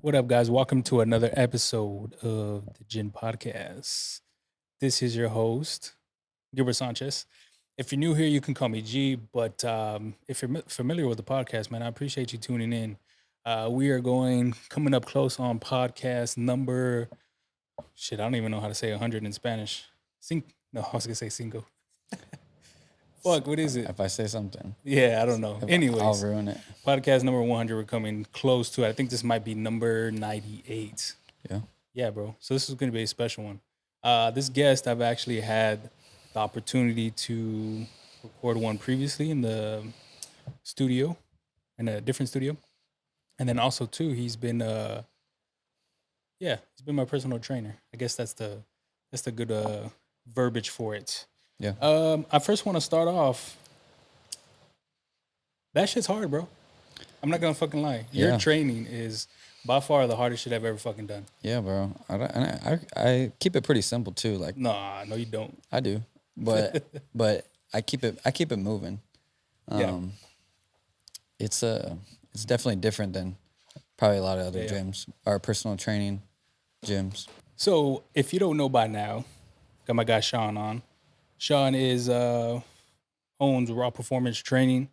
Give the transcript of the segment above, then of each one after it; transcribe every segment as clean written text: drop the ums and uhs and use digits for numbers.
What up, guys? Welcome to another episode of the Ginn Podcast. This is your host, Gilbert Sanchez. If you're new here, you can call me G, but if you're familiar with the podcast, man, I appreciate you tuning in. We are coming up close on podcast number, shit, I don't even know how to say 100 in Spanish. No, I was going to say cinco. Fuck, what is it? If I say something, Yeah, I don't know. I'll Anyways, ruin it. podcast number 100, we're coming close to it. I think this might be number 98. Yeah. Yeah, bro. So this is going to be a special one. This guest, I've actually had the opportunity to record one previously in the studio, in a different studio, and then also too, he's been my personal trainer. I guess that's the good verbiage for it. Yeah. I first want to start off. That shit's hard, bro. I'm not gonna fucking lie. Your Yeah. training is by far the hardest shit I've ever fucking done. Yeah, bro. I keep it pretty simple too. Like Nah, no, you don't. I do, but I keep it moving. Yeah. It's definitely different than probably a lot of other Yeah. gyms or personal training gyms. So if you don't know by now, got my guy Sean on. Sean is owns Raw Performance Training.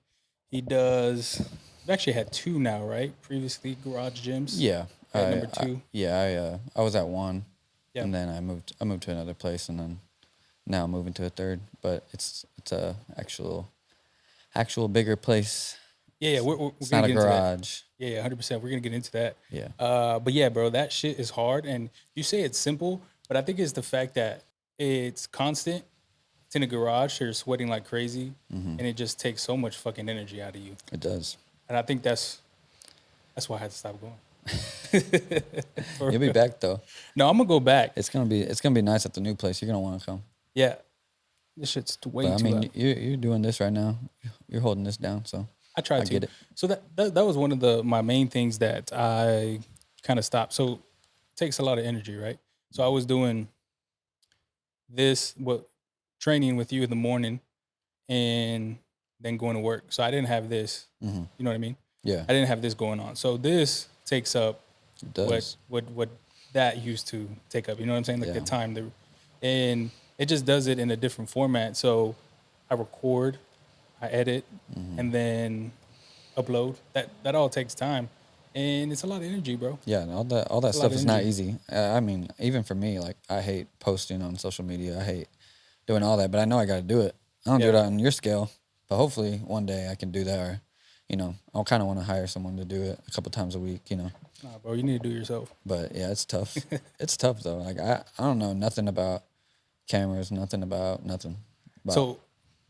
He does. We've actually had two now, right? Previously, garage gyms. Yeah. At number two. I was at one, Yeah. and then I moved to another place, and then now I'm moving to a third. But it's a actual bigger place. Yeah, we're It's gonna not a get into that. garage. Yeah, 100%. We're gonna get into that. Yeah. But yeah, bro, that shit is hard. And you say it's simple, but I think it's the fact that it's constant. It's in a garage, so you're sweating like crazy, and it just takes so much fucking energy out of you. It does. And I think that's why I had to stop going. For You'll be real. back though. No, I'm gonna go back. It's gonna be nice at the new place. You're gonna want to come. Yeah, this shit's way But I too mean, loud. you're doing this right now. You're holding this down, so I tried I to. get it. So that was one of my main things that I kind of stopped. So it takes a lot of energy, right? So I was doing training with you in the morning and then going to work. So I didn't have this. Mm-hmm. You know what I mean? Yeah, I didn't have this going on. So this takes up it does. what that used to take up. You know what I'm saying? Like the Yeah. time, and it just does it in a different format. So I record, I edit, Mm-hmm. and then upload. That all takes time, and it's a lot of energy, bro. Yeah, and all that a lot stuff of is not energy. easy. I mean, even for me, like I hate posting on social media. I hate doing all that, but I know I got to do it. I don't do it Yeah. on your scale, but hopefully one day I can do that. Or, I'll kind of want to hire someone to do it a couple times a week. Nah, bro, you need to do it yourself. But yeah, it's tough. It's tough though. Like I don't know nothing about cameras, nothing about nothing. But So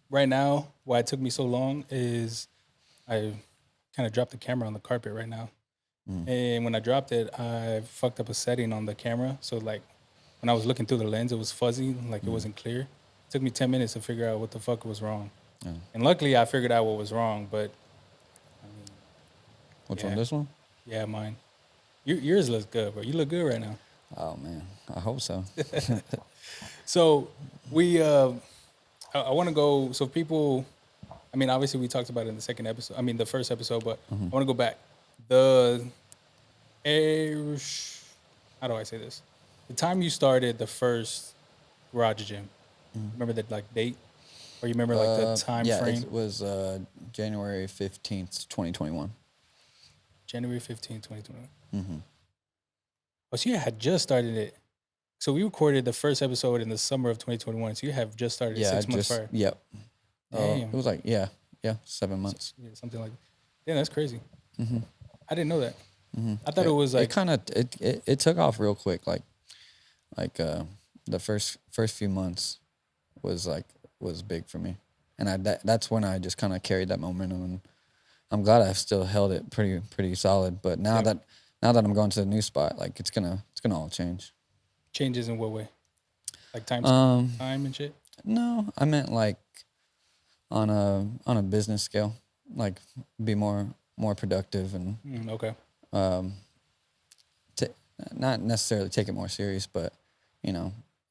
right now, why it took me so long is I kind of dropped the camera on the carpet right now. And when I dropped it, I fucked up a setting on the camera. So like when I was looking through the lens, it was fuzzy, like it wasn't clear. It took me 10 minutes to figure out what the fuck was wrong. Yeah. And luckily I figured out what was wrong, but which yeah. one? This one? yeah, mine. Yours looks good, bro. You look good right now. Oh man, I hope so. So we I want to go, so people, I mean, obviously we talked about it in the first episode, but I want to go back. How do I say this? The time you started the first garage gym, remember that like date? Or you remember like the time yeah, frame? it was January 15th, 2021. January 15, 2021. Oh, so you had just started it. So we recorded the first episode in the summer of 2021. So you have just started it Yeah, 6 months prior. yep. Damn. It was like 7 months. Yeah, something like that. Yeah, that's crazy. I didn't know that. Mm-hmm. I thought it was like, it kind of it took off real quick. Like the first few months was big for me, and that's when I just kind of carried that momentum, and I'm glad I've still held it pretty solid. But now Yeah. that I'm going to the new spot, like it's gonna all change. changes in what way? Like time and shit? No, I meant like on a business scale, like be more productive and Okay. not necessarily take it more serious, but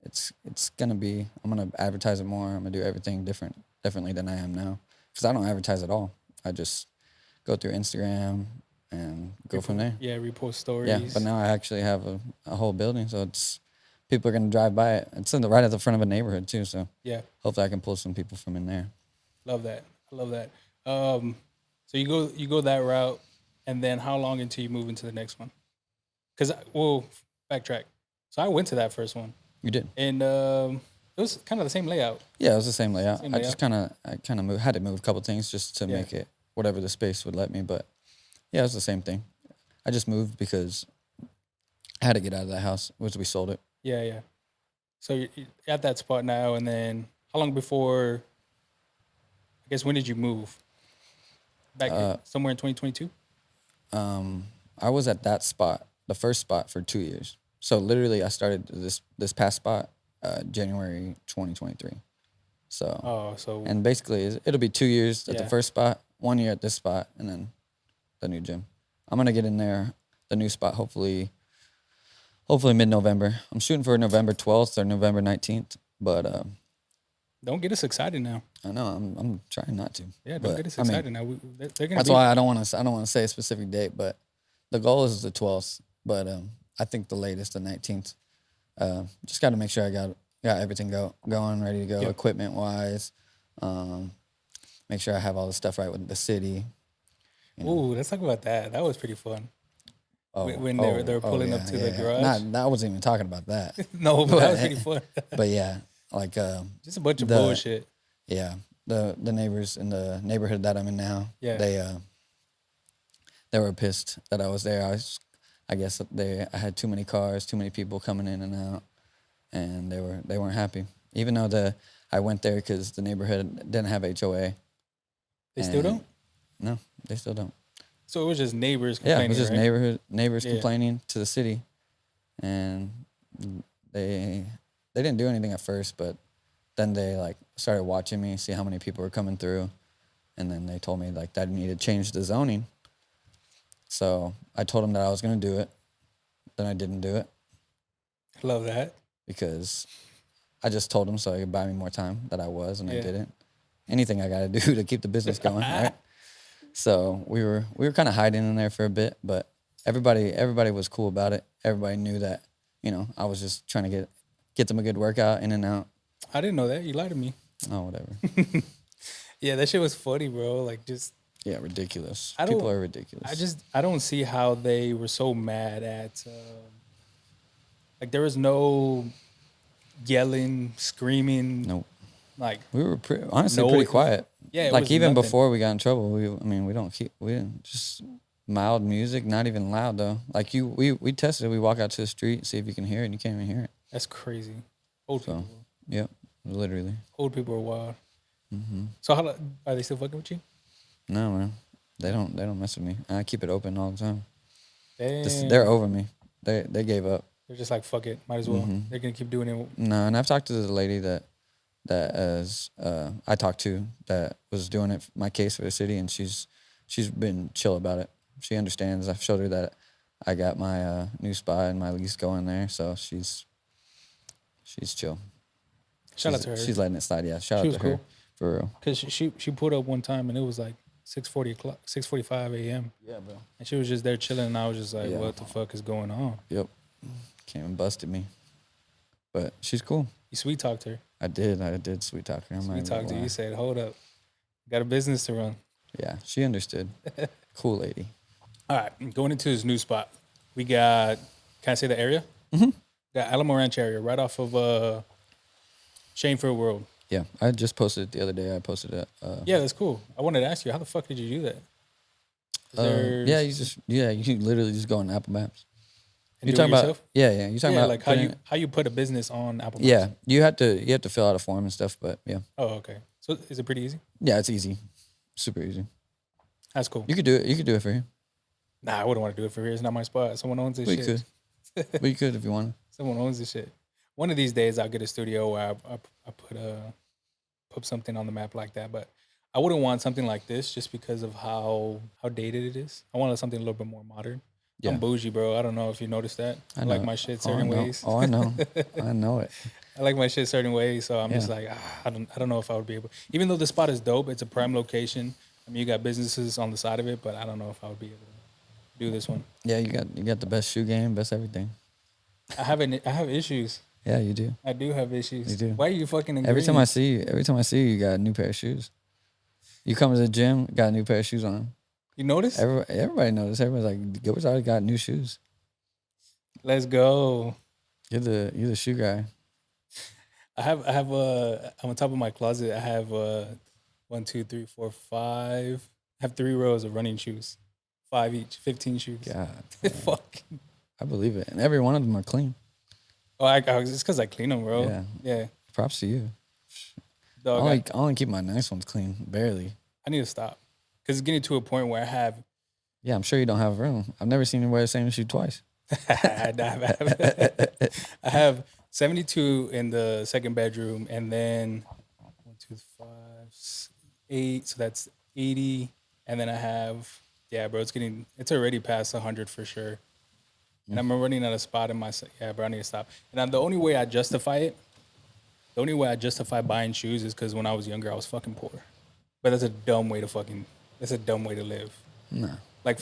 it's gonna be. I'm gonna advertise it more. I'm gonna do everything differently than I am now, because I don't advertise at all. I just go through Instagram and go from there. Yeah, repost Yeah, stories. but now I actually have a whole building, so it's people are gonna drive by it. It's right at the front of a neighborhood too, so Yeah, hopefully I can pull some people from in there. love that. I love that. So you go that route, and then how long until you move into the next one? Because well, backtrack. So I went to that first one, You did? and it was kind of the same layout. Yeah, it was the same layout. Same I layout. just kind of had to move a couple things just to Yeah. make it whatever the space would let me. But yeah, it was the same thing. I just moved because I had to get out of that house, which we sold it. Yeah, yeah. So you're at that spot now, and then how long before? I guess when did you move? Back somewhere in 2022. I was at that spot, the first spot, for 2 years. So literally, I started this past spot January 2023. So Oh, so and basically, it'll be 2 years at the Yeah. first spot, 1 year at this spot, and then the new gym. I'm gonna get in there, the new spot, hopefully mid-November. I'm shooting for November 12th or November 19th, but don't get us excited now. I know I'm trying not to. Yeah, don't But, get us I mean, excited now. They're gonna that's be. why I don't want to say a specific date, but the goal is the 12th. But I think the latest the 19th. Just got to make sure I got everything going, ready to go, Yep. equipment wise. Make sure I have all the stuff right with the city. You know. Ooh, let's talk about that. That was pretty fun. Oh, when they were pulling up to the garage. I wasn't even talking about that. No, but that was pretty fun. But yeah, like Just a bunch of the- bullshit. yeah, the neighbors in the neighborhood that I'm in now. Yeah. They were pissed that I was there. I guess I had too many cars, too many people coming in and out, and they weren't happy. Even though I went there because the neighborhood didn't have HOA. They still don't. No, they still don't. So it was just neighbors Yeah, complaining. it was just right? neighbors Yeah. complaining to the city, and they didn't do anything at first, but then they like started watching me, see how many people were coming through, and then they told me like that I needed to change the zoning. So I told them that I was gonna do it. Then I didn't do it Love that. because I just told them so they could buy me more time that I was, and I Yeah. didn't. Anything I gotta do to keep the business going, right? So we were kind of hiding in there for a bit, but everybody was cool about it. Everybody knew that, I was just trying to get them a good workout in and out. I didn't know that. You lied to me. Oh, whatever. Yeah, that shit was funny, bro. Like just Yeah, ridiculous. I don't- People are ridiculous. I don't see how they were so mad at like there was no yelling, screaming. Nope. Like We were honestly No, pretty it- quiet. yeah, it like was even nothing. before we got in trouble, we didn't just mild music, not even loud though. Like we tested it. We walk out to the street, see if you can hear it, and you can't even hear it. that's crazy. Old So- people. Yep, literally. Old people are wild. Mm-hmm. So how are they still fucking with you? No, man, they don't mess with me. I keep it open all the time. Damn. They're over me. They gave up. They're just like fuck it, might as well. Mhm. They're gonna keep doing it. No, and I've talked to the lady that I talked to that was doing it my case for the city, and she's been chill about it. She understands. I've showed her that I got my new spot and my lease going there, so she's chill. Shout out to her. She's letting it slide. Yeah, shout She out was to her cool. for real. Cause she pulled up one time and it was like 6:45 a.m. Yeah, bro. and she was just there chilling, and I was just like, Yeah. what the fuck is going on? Yep, came and busted me, but she's cool. You sweet talked her. I did sweet talk her. I'm not Sweet even talked gonna her. lie. You said, hold up, got a business to run. Yeah, she understood. Cool lady. All right, going into his new spot, we got. Can I say the area? Mm-hmm. Got Alamo Ranch area, right off of Shanefield Road. Yeah, I just posted it the other day. I posted it. Yeah, that's cool. I wanted to ask you, how the fuck did you do that? Is there- you literally just go on Apple Maps. and You're do it talking about yourself? you're talking Yeah, about like how putting you put a business on Apple Maps. yeah, you have to fill out a form and stuff, but yeah. Oh, okay. So is it pretty easy? Yeah, it's easy. Super easy. That's cool. You could do it for you. Nah, I wouldn't want to do it for here. It's not my spot. Someone owns this Well, you shit. could. Well, you could if you wanted. Someone owns this shit. One of these days, I'll get a studio where I put something on the map like that. But I wouldn't want something like this just because of how dated it is. I wanted something a little bit more modern. Yeah. I'm bougie, bro. I don't know if you noticed that. I like know. my shit Oh, I certain know. ways. Oh, I know. I know it. I like my shit certain ways, so I'm just Yeah. like, I don't know if I would be able. Even though the spot is dope, it's a prime location. I mean, you got businesses on the side of it, but I don't know if I would be able do this one. Yeah, you got the best shoe game, best everything. I have issues. Yeah, you do. I do have You issues. do. Why are you fucking agreeing? Every time I see you, you got a new pair of shoes. You come to the gym, got a new pair of shoes on. You notice? Everybody noticed. Everybody's like, Gilbert's already got new shoes. Let's go. You're the shoe guy. I have on top of my closet. I have 1, 2, 3, 4, 5. I have 3 rows of running shoes, 5 each, 15 shoes. God, Fuck. I believe it. And every one of them are clean. Oh, it's because I clean them, bro. Yeah. Yeah. Props to you. Dog, I only keep my nice ones clean, barely. I need to stop because it's getting to a point where I have. Yeah, I'm sure you don't have room. I've never seen you wear the same shoe twice. I have 72 in the second bedroom, and then 1, 2, 5, 8. So that's 80, and then I have bro. It's already past 100 for sure, and I'm running out of spot in my bro. I need to stop. And the only way I justify buying shoes is because when I was younger, I was fucking poor. But that's a dumb way to live. No. Like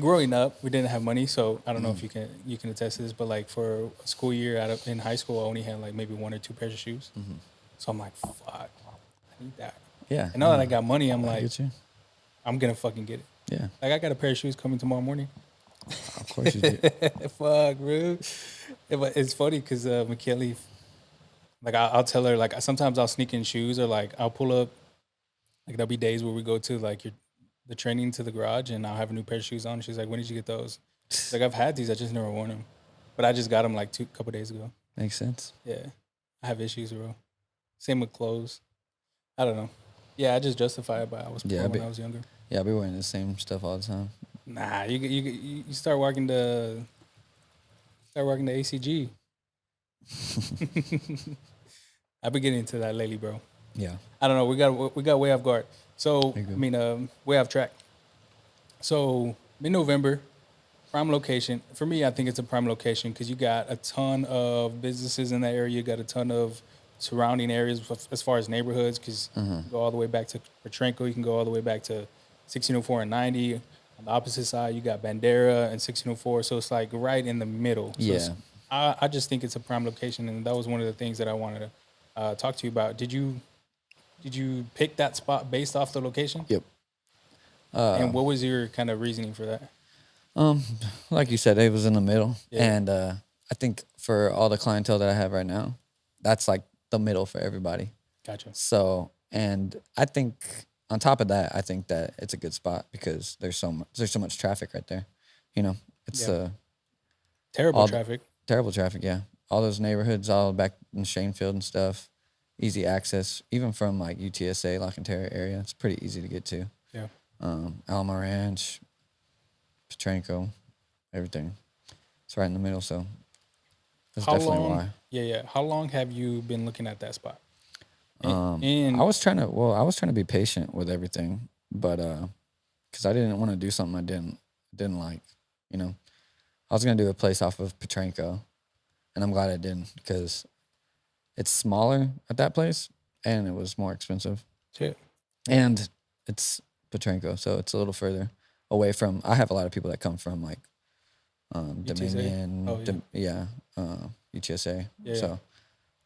growing up, we didn't have money, so I don't know if you can attest to this, but like for a school year in high school, I only had like maybe 1 or 2 pairs of shoes. Mm-hmm. So I'm like, fuck, I need that. Yeah. And now that I got money, I'm I like, get you. I'm gonna fucking get it. Yeah. Like I got a pair of shoes coming tomorrow morning. Of course you do. Fuck, bro. It's funny because McKinley, like I'll tell her, like sometimes I'll sneak in shoes, or like I'll pull up, like there'll be days where we go to like the training to the garage, and I'll have a new pair of shoes on. She's like, when did you get those? Like I've had these, I just never worn them, but I just got them like a couple days ago. Makes sense. Yeah, I have issues, bro. Same with clothes. I don't know. Yeah, I just justify it by I was poor when I was younger. Yeah, I'll be wearing the same stuff all the time. Nah, you start walking the ACG. I've been getting into that lately, bro. Yeah. I don't know. We got way off guard. So way off track. So mid-November, prime location. For me, I think it's a prime location because you got a ton of businesses in that area. You got a ton of surrounding areas as far as neighborhoods, because you can go all the way back to Petrenko. You can go all the way back to 1604 and 90. On the opposite side, you got Bandera and 1604. So it's like right in the middle. So Yeah. I just think it's a prime location, and that was one of the things that I wanted to talk to you about. Did you pick that spot based off the location? Yep. And what was your kind of reasoning for that? Like you said, it was in the middle. Yeah. And I think for all the clientele that I have right now, that's like the middle for everybody. Gotcha. So, and I think on top of that, I think that it's a good spot because there's so much traffic right there. You know, it's terrible traffic. Terrible traffic, yeah. All those neighborhoods all back in Shanefield and stuff. Easy access, even from like UTSA, La Cantera area. It's pretty easy to get to. Yeah. Alma Ranch, Petrenko, everything. It's right in the middle, so that's definitely why. Yeah. How long have you been looking at that spot? I was trying to be patient with everything, but because I didn't want to do something I didn't like, you know. I was gonna do a place off of Petrenko, and I'm glad I didn't because it's smaller at that place and it was more expensive. Yeah. And it's Petrenko, so it's a little further away from. I have a lot of people that come from like Dominion, UTSA. Yeah. So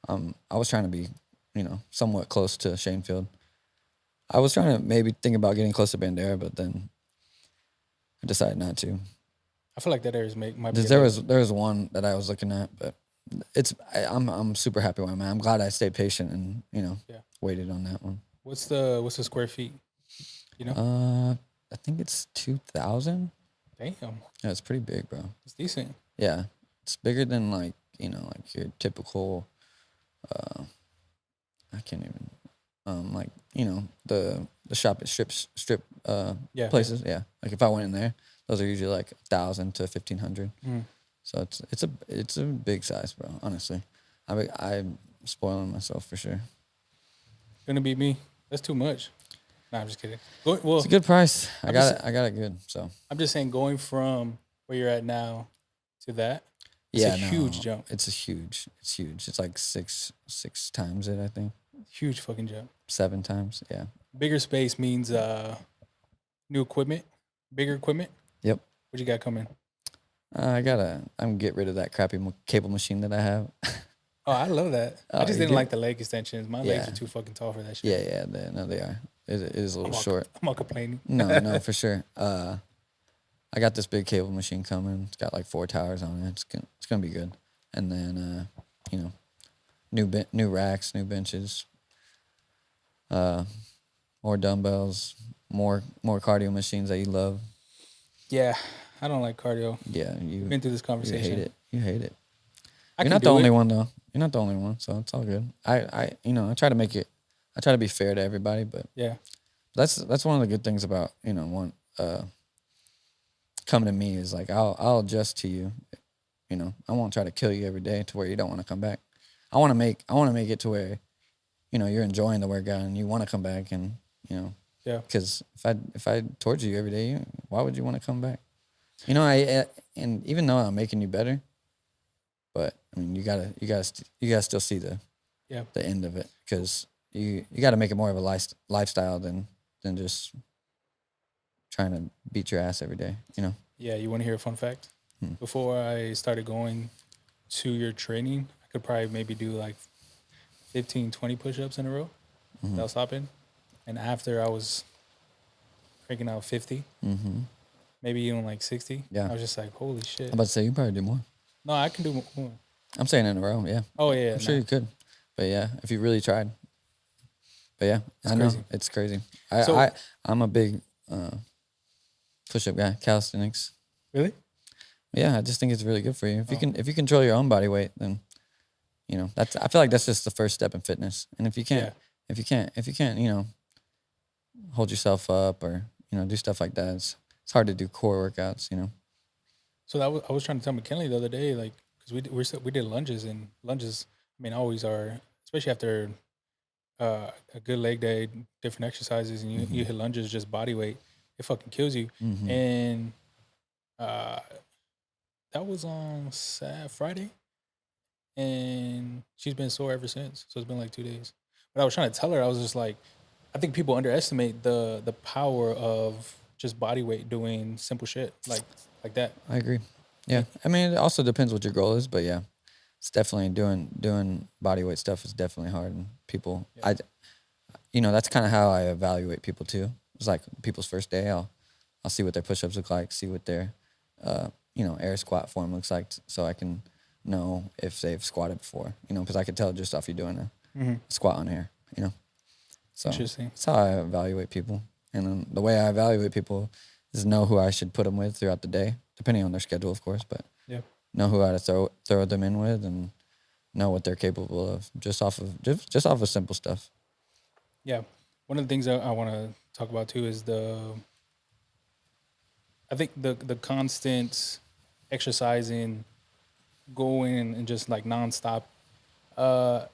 I was trying to be, you know, somewhat close to Shanefield. I was trying to maybe think about getting close to Bandera, but then I decided not to. I feel like that area might be. There was one that I was looking at, but I'm super happy where I'm at. I'm glad I stayed patient and, you know, waited on that one. What's the square feet? You know? I think it's 2,000. Damn. Yeah, it's pretty big, bro. It's decent. Yeah, it's bigger than like, you know, like your typical. I can't even. Like, you know, the shop at strip places. Yeah, like if I went in there, those are usually like 1,000 to 1,500. So it's a big size, bro. Honestly, I'm spoiling myself for sure. Gonna be me. That's too much. Nah, I'm just kidding. It's a good price. I got it good. So I'm just saying, going from where you're at now to that, it's a huge jump. It's huge. It's like six times it, I think. Huge fucking jump. 7 times, yeah. Bigger space means new equipment, bigger equipment. Yep. What you got coming? I'm gonna get rid of that crappy cable machine that I have. Oh, I love that. I Oh, just you didn't do? like the leg extensions. My legs Yeah. are too fucking tall for that shit. Yeah. No, they are. It is a little short. I'm not complaining. No, for sure. I got this big cable machine coming. It's got like 4 towers on it. It's gonna be good. And then you know, new racks, new benches, more dumbbells, more cardio machines that you love. Yeah, I don't like cardio. Yeah, We've been through this you conversation. hate it. You hate it. I You're can not the do only it. one though. You're not the only one, so it's all good. I I try to make it. I try to be fair to everybody, but Yeah, that's one of the good things about coming to me is like I'll adjust to you. I won't try to kill you every day to where you don't want to come back. I want to make it to where you're enjoying the workout and you want to come back and yeah, because if I torture you every day, why would you want to come back? I and even though I'm making you better, but I mean you gotta still see yeah, the end of it because you got to make it more of a lifestyle than just trying to beat your ass every day. yeah. You want to hear a fun fact? Hmm. Before I started going to your training, I could probably maybe do like 15, 20 push-ups in a row Mm-hmm. without stopping. And after I was cranking out 50, Mm-hmm. maybe even like 60, Yeah. I was just like, holy shit. I'm about to say you probably do more. No, I can do more. I'm saying in a row, yeah. Oh, yeah. I'm sure Nah, you could, but yeah, if you really tried. But yeah, it's I know crazy. it's crazy. So, I'm a big push-up guy, calisthenics. really? Yeah, I just think it's really good for you. Oh, If you control your own body weight, then I feel like that's just the first step in fitness. And if you yeah. can't if you can't hold yourself up or do stuff like that, it's hard to do core workouts. So I was trying to tell McKinley the other day, like, because we did lunges, and lunges, I mean, always are, especially after a good leg day, different exercises, and you Mm-hmm. hit lunges just body weight, it fucking kills you. Mm-hmm. And uh, that was on Friday, and she's been sore ever since. So it's been like 2 days. But I was trying to tell her, I was just like, I think people underestimate the power of just body weight doing simple shit like that. I agree. Yeah, I mean, it also depends what your goal is, but yeah, it's definitely doing body weight stuff is definitely hard, and people, Yeah. that's kind of how I evaluate people too. It's like people's first day, I'll see what their push-ups look like, see what their, air squat form looks like, so I can know if they've squatted before, because I could tell just off you doing a Mm-hmm. squat on air, So Interesting. that's how I evaluate people, and then the way I evaluate people is know who I should put them with throughout the day, depending on their schedule, of course, but Yeah. know who I to throw them in with and know what they're capable of just off of simple stuff. Yeah. One of the things I want to talk about too is I think the constant exercising, going and just like nonstop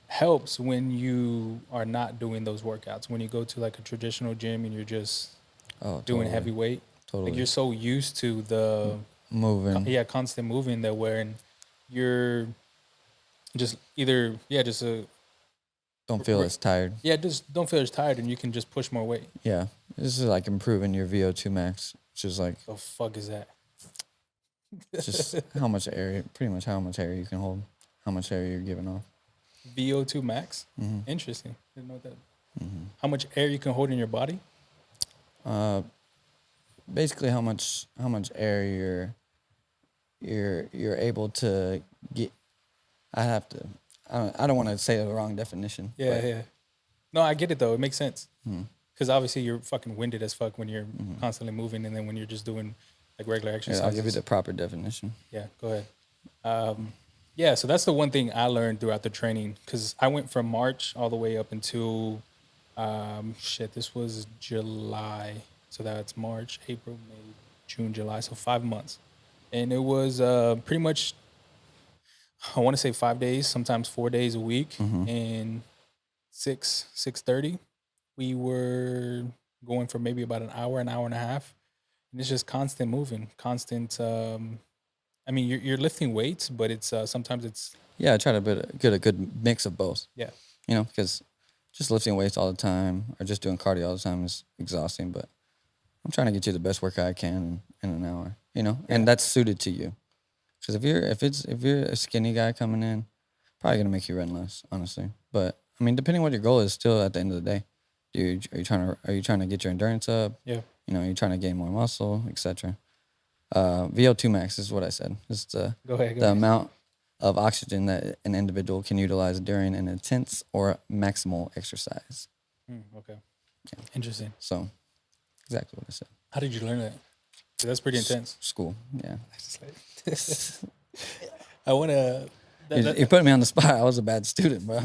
helps when you are not doing those workouts. When you go to like a traditional gym and you're just Oh, doing totally, heavy weight, like you're so used to the moving. constant moving that wherein you're just either Don't feel as tired. just don't feel as tired and you can just push more weight. Yeah, this is like improving your VO2 max, which is like The fuck is that? just how much air, pretty much how much air you can hold, how much air you're giving off. VO2 max. Mm-hmm. Interesting. Didn't know that. Mm-hmm. How much air you can hold in your body? Basically how much air you're able to get. I don't want to say the wrong definition. Yeah, but, yeah. No, I get it though. It makes sense. hmm Because obviously you're fucking winded as fuck when you're constantly moving, and then when you're just doing like regular Yeah, exercises. I'll give you the proper definition. Yeah, go ahead. Yeah, so that's the one thing I learned throughout the training because I went from March all the way up until this was July. So that's March, April, May, June, July. So 5 months. And it was pretty much, I want to say 5 days, sometimes 4 days a week. Mm-hmm. And 6:30, we were going for maybe about an hour and a half. And it's just constant moving, constant. I mean, you're lifting weights, but it's sometimes it's Yeah, I try to get a good mix of both. yeah, Because just lifting weights all the time or just doing cardio all the time is exhausting. But I'm trying to get you the best workout I can in an hour, you know, Yeah. and that's suited to you. Because if you're a skinny guy coming in, probably gonna make you run less, honestly. But I mean, depending what your goal is, still at the end of the day, are you trying to get your endurance up? Yeah. You know, are you trying to gain more muscle, etc. VO2 max is what I said. It's Go ahead. Go the ahead. amount of oxygen that an individual can utilize during an intense or maximal exercise. Okay. Interesting. So, exactly what I said. How did you learn that? 'Cause that's pretty intense. School, yeah. I want to. You put me on the spot. I was a bad student, bro.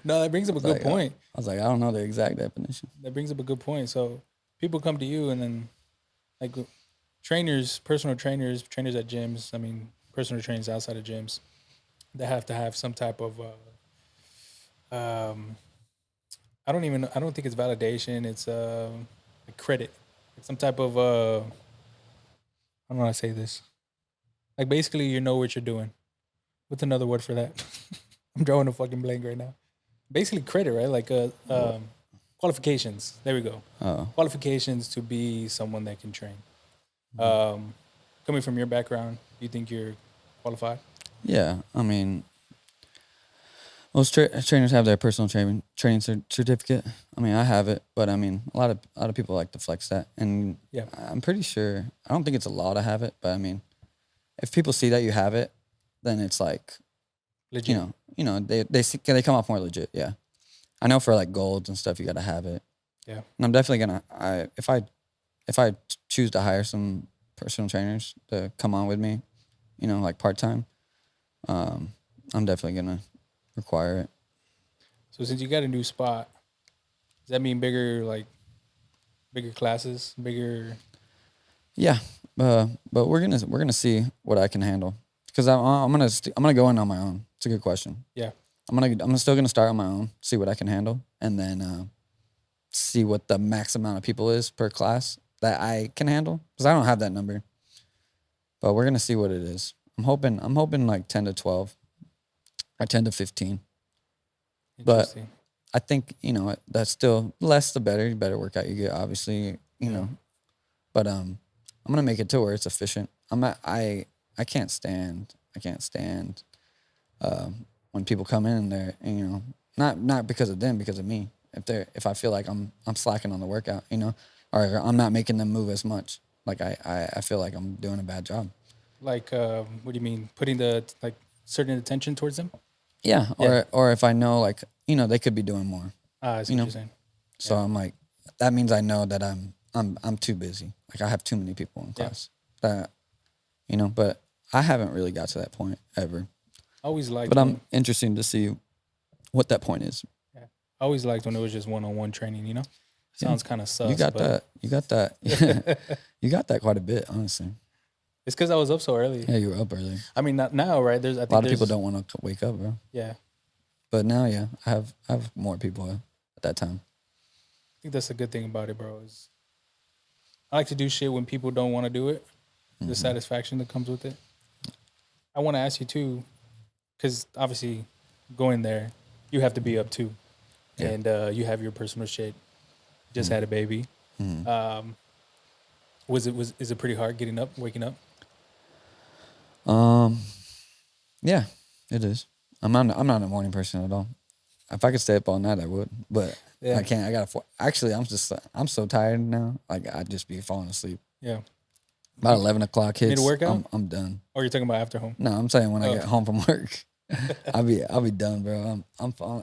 No, that brings up a good point. I was like, I don't know the exact definition. That brings up a good point. So people come to you, and then like trainers, personal trainers, trainers at gyms. I mean, personal trainers outside of gyms. They have to have some type of. I don't even. I don't think it's validation. It's a credit. Some type of. I don't know how to say this. Like basically, you know what you're doing. What's another word for that? I'm drawing a fucking blank right now. Basically, credit, right? Like qualifications. There we go. Oh, Qualifications to be someone that can train. Coming from your background, do you think you're qualified? yeah. I mean, most trainers have their personal training certificate. I mean, I have it, but I mean, a lot of people like to flex that, and Yeah. I'm pretty sure. I don't think it's a law to have it, but I mean, if people see that you have it, then it's like, Legit. they come off more legit. Yeah, I know for like golds and stuff, you got to have it. Yeah. And I'm definitely gonna. If I choose to hire some personal trainers to come on with me, you know, like part time, I'm definitely gonna require it. So since you got a new spot, does that mean bigger classes, bigger? Yeah, but we're gonna see what I can handle because I'm gonna go in on my own. It's a good question. Yeah. I'm still gonna start on my own, see what I can handle, and then see what the max amount of people is per class that I can handle because I don't have that number. But we're gonna see what it is. I'm hoping like 10 to 12 or 10 to 15. But Interesting. I think, you know, that's still less the better. The better workout you get, obviously, you know. But I'm gonna make it to where it's efficient. I can't stand when people come in there and, you know, not because of them, because of me. If I feel like I'm slacking on the workout, you know, or I'm not making them move as much, like I feel like I'm doing a bad job. Like, what do you mean? Putting the like certain attention towards them? Yeah, Yeah. or if I know, like, you know, they could be doing more. I see You what know? you're saying. So I'm like, that means I know that I'm too busy. Like I have too many people in class. That, you know, but I haven't really got to that point ever. I always liked. But I'm interested to see what that point is. I always liked when it was just one-on-one training. You know, sounds kind of sus. You got but that. You got that quite a bit, honestly. It's because I was up so early. Yeah, you were up early. I mean, not now, right? I think A lot of people don't want to wake up, bro. Yeah, But now, yeah, I have more people at that time. I think that's a good thing about it, bro. Is I like to do shit when people don't want to do it. The satisfaction that comes with it. I want to ask you too, because obviously, going there, you have to be up too, Yeah. and you have your personal shit. Just had a baby. Is it pretty hard getting up, waking up? Yeah, it is. I'm not a morning person at all. If I could stay up all night, I would, but Yeah. I can't. Actually, I'm so tired now. Like I'd just be falling asleep. Yeah. About 11 o'clock hits. Mid-workout? I'm done. Or you're talking about after home? No, I'm saying when I Oh. get home from work, I'll be done, bro.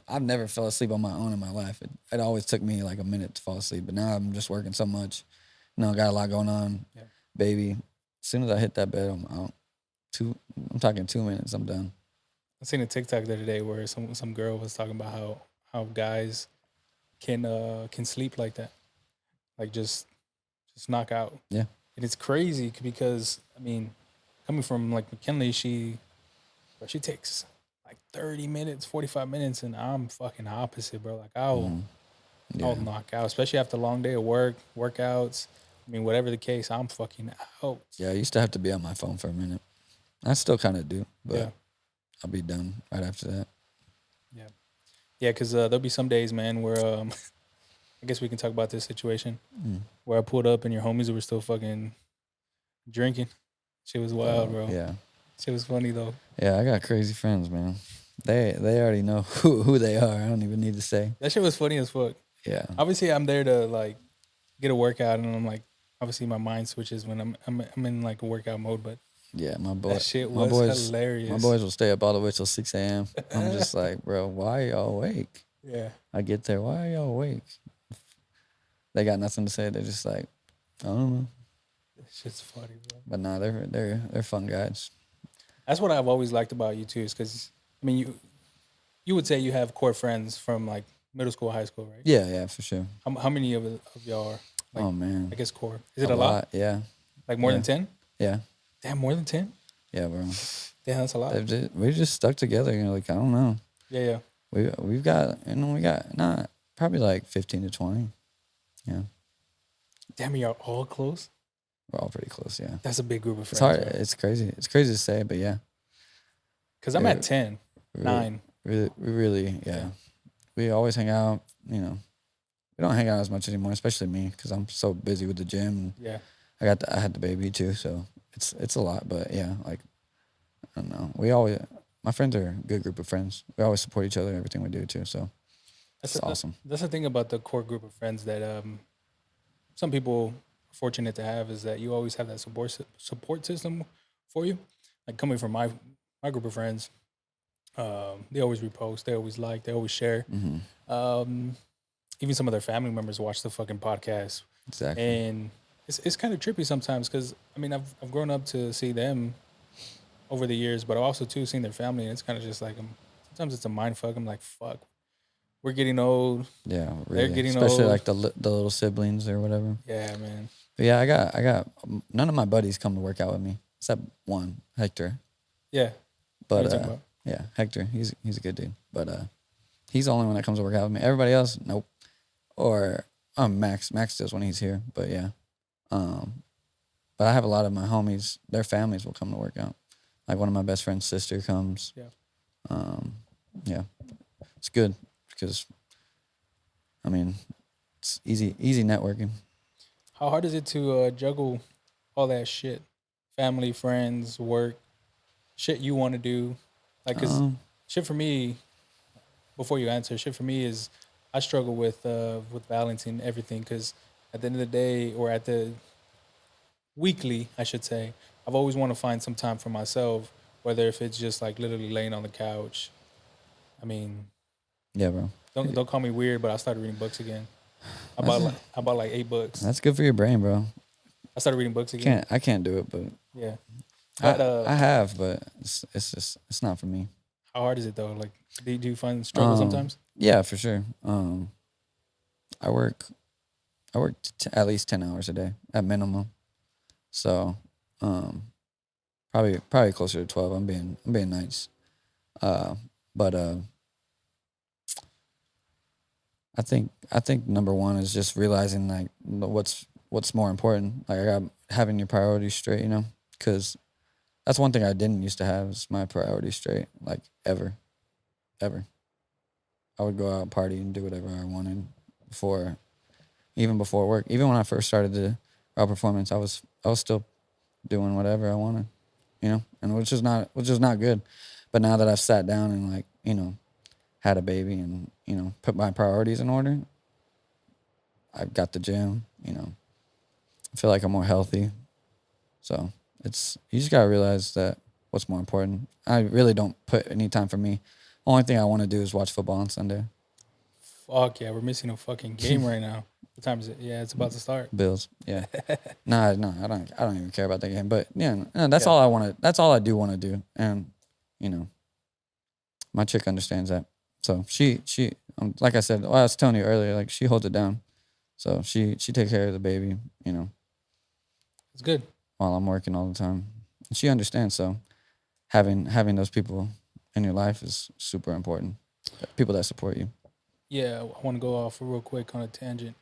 I've never fell asleep on my own in my life. It always took me like a minute to fall asleep, but now I'm just working so much. You know, got a lot going on. Yeah. Baby, as soon as I hit that bed, I'm out. I'm talking 2 minutes. I'm done. I seen a TikTok the other day where some girl was talking about how guys can sleep like that, like just knock out. Yeah. And it's crazy because I mean, coming from like McKinley, she takes like 30 minutes, 45 minutes, and I'm fucking opposite, bro. Like I'll knock out, especially after a long day of workouts. I mean, whatever the case, I'm fucking out. Yeah, I used to have to be on my phone for a minute. I still kind of do, but Yeah. I'll be done right after that. Yeah, because there'll be some days, man, where I guess we can talk about this situation Mm. where I pulled up and your homies were still fucking drinking. Shit was wild, bro. Yeah. Shit was funny though. Yeah, I got crazy friends, man. They already know who they are. I don't even need to say. That shit was funny as fuck. Yeah. Obviously, I'm there to like get a workout, and I'm like, obviously, my mind switches when I'm in like a workout mode. But Yeah, that shit my was boys, hilarious. my boys will stay up all the way till 6 a.m. I'm just like, bro, why are y'all awake? Yeah, I get there, why are y'all awake? They got nothing to say. They're just like, I don't know. that shit's funny, bro. But nah, they're fun guys. That's what I've always liked about you too, is because I mean, you would say you have core friends from like middle school, high school, right? Yeah, for sure. How many of y'all are? Like, Oh man, I guess core. Is it a lot? Yeah, Like more Yeah. than 10? yeah, Damn, more than 10? yeah, bro. Damn, that's a lot. We just stuck together. You know, like I don't know. Yeah. We've got we got not probably like 15 to 20. Yeah, Damn, you're all close. we're all pretty close. Yeah, That's a big group of it's friends. hard. It's crazy. It's crazy to say, but yeah, Because I'm Yeah, at 10, we 9. we really Yeah. We always hang out. You know, we don't hang out as much anymore, especially me, because I'm so busy with the gym. Yeah. I had the baby too, so it's a lot. But yeah, like I don't know. My friends are a good group of friends. We always support each other in everything we do too. So it's awesome. That's the thing about the core group of friends that some people are fortunate to have, is that you always have that support system for you. Like coming from my group of friends, they always repost, they always like, they always share. Mm-hmm. Even some of their family members watch the fucking podcast, Exactly. and it's kind of trippy sometimes because I mean I've grown up to see them over the years, but I've also too seen their family, and it's kind of just like sometimes it's a mind fuck. I'm like, fuck, we're getting old. Yeah, They're really. getting Especially old. like the little siblings or whatever. Yeah, man. But yeah, I got none of my buddies come to work out with me except one, Hector. Yeah. What But are you talking about? yeah, Hector, he's a good dude. But he's the only one that comes to work out with me. Everybody else, nope. Or Max does when he's here. But yeah, but I have a lot of my homies. Their families will come to work out. Like one of my best friend's sister comes. Yeah. Yeah, it's good because I mean it's easy networking. How hard is it to juggle all that shit? Family, friends, work, shit you want to do. Like, cause shit for me, before you answer, shit for me is I struggle with balancing everything. Cause at the end of the day, or at the weekly, I should say, I've always want to find some time for myself. Whether if it's just like literally laying on the couch. I mean, Yeah, bro. don't call me weird, but I started reading books again. I bought like 8 books. That's good for your brain, bro. I started reading books again. I can't do it, but Yeah. I, But I have, but it's just it's not for me. how hard is it though? Like, do you find struggle sometimes? Yeah, for sure. I work at least 10 hours a day at minimum. So, probably closer to 12. I'm being nice. But I think number one is just realizing like what's more important. Like I got having your priorities straight, you know, because that's one thing I didn't used to have is my priorities straight. Like ever. I would go out party and do whatever I wanted even before work. Even when I first started the raw performance, I was still doing whatever I wanted, you know, and which is not good. But now that I've sat down and like, you know, had a baby and, you know, put my priorities in order, I've got the gym, you know, I feel like I'm more healthy. So you just gotta realize that what's more important. I really don't put any time for me. Only thing I want to do is watch football on Sunday. Fuck yeah, we're missing a fucking game right now. What time is it? Yeah, it's about to start. Bills, yeah. No, I don't even care about that game. But yeah, no, that's Yeah. all I want to. That's all I do want to do, and you know, my chick understands that. So she like I said, I was telling you earlier, like she holds it down. So she takes care of the baby, you know, It's good. while I'm working all the time. And she understands. So having those people in your life is super important. People that support you. Yeah, I want to go off real quick on a tangent.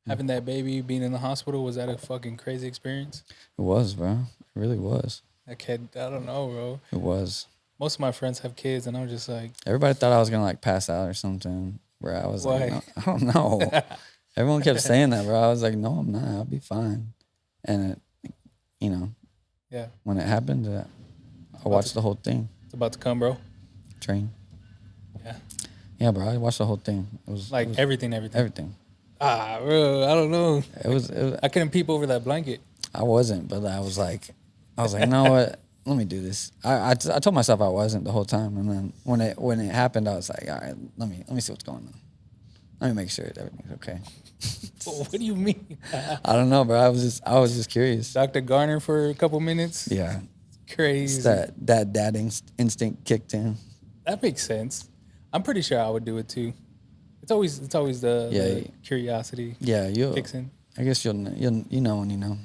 Having that baby, being in the hospital, was that a fucking crazy experience? It was, bro. It really was. I don't know, bro. It was. Most of my friends have kids, and I'm just like, Everybody thought I was gonna like pass out or something. Where I was like, Why? no, I don't know. Everyone kept saying that, bro. I was like, no, I'm not. I'll be fine. And it, you know, Yeah, when it happened, I watched the whole thing. it's about to come, bro. Train. Yeah, Yeah, bro. I watched the whole thing. It like was everything. everything. Ah, bro, I don't know. It was. I couldn't peep over that blanket. I wasn't, but I was like, you know what? Let me do this. I told myself I wasn't the whole time, and then when it happened, I was like, all right, let me see what's going on. Let me make sure that everything's okay. What do you mean? I don't know, bro. I was just curious. Dr. Garner for a couple minutes. Yeah, it's Crazy. that dad instinct kicked in. That makes sense. I'm pretty sure I would do it too. It's always the curiosity Yeah, kicks in. I guess you know when you know.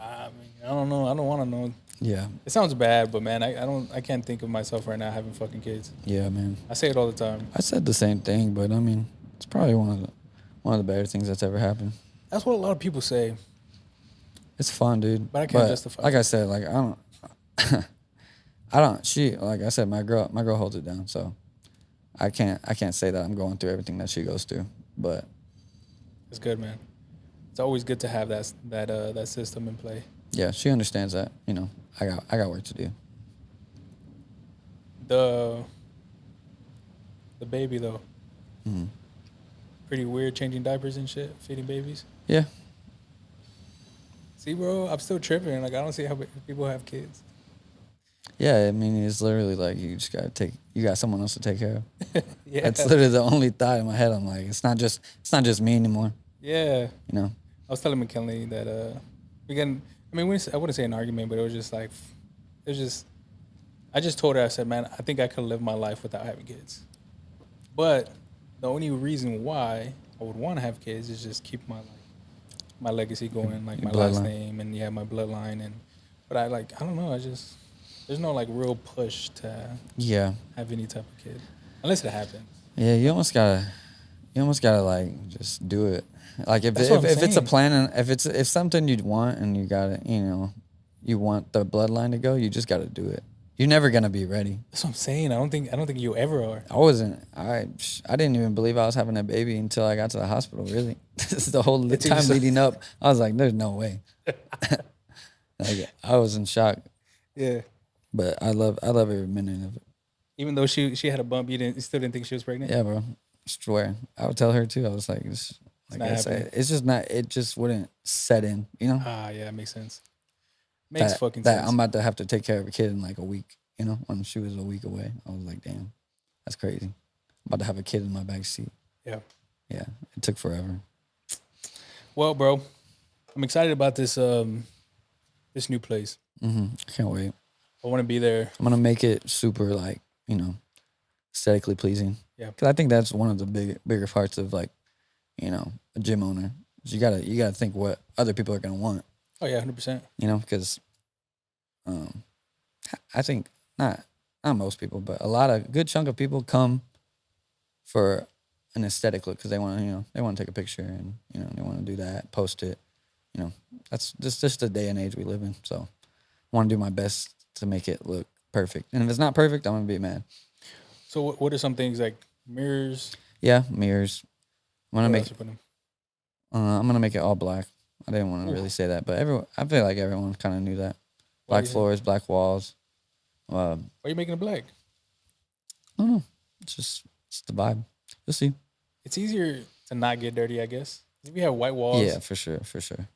I mean, I don't know. I don't want to know. Yeah, It sounds bad, but man, I can't think of myself right now having fucking kids. yeah, man. I say it all the time. I said the same thing, but I mean, it's probably one of the better things that's ever happened. That's what a lot of people say. It's fun, dude. But I can't justify Like it. I said, like I don't. I don't. She, like I said, my girl holds it down. So I can't say that I'm going through everything that she goes through. But It's good, man. It's always good to have that system in play. yeah, she understands that. You know, I got work to do. The baby though, Mhm. pretty weird changing diapers and shit, feeding babies. Yeah, See, bro, I'm still tripping. Like I don't see how people have kids. yeah. I mean, it's literally like you just you got someone else to take care of. Yeah, That's literally the only thought in my head. I'm like, it's not just me anymore. yeah. You know. I was telling McKinley that we can. I mean, I wouldn't say an argument, but it was just like, it was just. I just told her, I said, man, I think I could live my life without having kids. But the only reason why I would want to have kids is just keep my legacy going, like Your my last bloodline. name and my bloodline but I don't know, there's no like real push to Yeah. have any type of kid unless it happens. Yeah, you almost gotta like just do it. Like if That's what I'm it's a saying. plan and if something you'd want and you gotta you want the bloodline to go, you just gotta do it. You're never gonna be ready. That's what I'm saying. I don't think you ever are. I didn't even believe I was having a baby until I got to the hospital. Really, this is the whole Until you time saw- leading up. I was like, "There's no way." Like I was in shock, Yeah. but I love every minute of it. Even though she had a bump, you still didn't think she was pregnant. Yeah, bro. Swear. I would tell her too. I was like, like not I said, happening. it's just not. It just wouldn't set in. You know. Ah, yeah, it makes sense. Makes fucking that sense. I'm about to have to take care of a kid in like a week. You know, when she was a week away, I was like, damn, that's crazy. I'm about to have a kid in my back seat. Yeah. Yeah, it took forever. Well, bro, I'm excited about this this new place. I can't wait. I want to be there. I'm gonna make it super like aesthetically pleasing. Yeah. Because I think that's one of the bigger parts of like a gym owner. Is you gotta think what other people are gonna want. Oh yeah, 100%. Because I think not most people, but a good chunk of people come for an aesthetic look because they want to they want to take a picture and they want to do that, post it. That's just the day and age we live in. So I want to do my best to make it look perfect. And if it's not perfect, I'm gonna be mad. So what are some things like mirrors? Yeah, mirrors. What else you put in? I'm gonna make it all black. I didn't want to Ooh. really say that, but I feel like everyone kind of knew that. Why Black do you floors, black walls. Why are you making it black? I don't know. It's the vibe. You'll see. It's easier to not get dirty, I guess. If you have white walls, Yeah, for sure.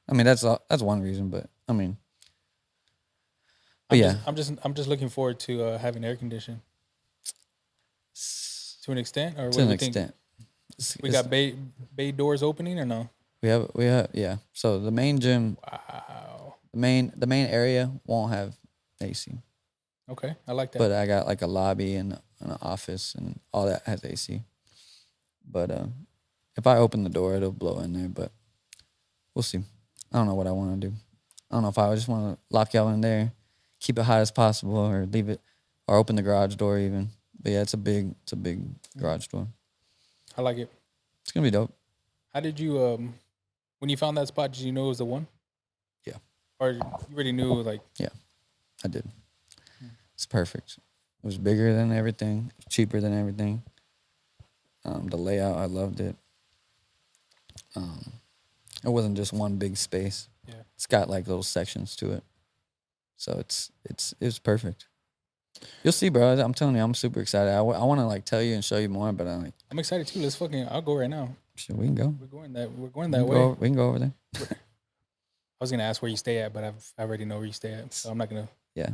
I mean, that's one reason, but I mean, but I'm just looking forward to having air conditioning to an extent, or what to do an we think? extent. We got bay doors opening or no? We have yeah. So the main gym, Wow. the main area won't have AC, Okay, I like that. but I got like a lobby and an office and all that has AC. But if I open the door, it'll blow in there. But we'll see. I don't know what I want to do. I don't know if I just want to lock y'all in there, keep it hot as possible, or leave it, or open the garage door even. But yeah, it's a big garage door. I like it. It's gonna be dope. How did you when you found that spot? Did you know it was the one? Yeah. Or you already knew like? I did. It's perfect. It was bigger than everything, cheaper than everything. The layout, I loved it. It wasn't just one big space. Yeah. It's got like little sections to it, so it was perfect. You'll see, bro. I'm telling you, I'm super excited. I want to like tell you and show you more, but I'm excited too. I'll go right now. shit, we can go. We're going that way. We can go over there. I was gonna ask where you stay at, but I already know where you stay at, so I'm not gonna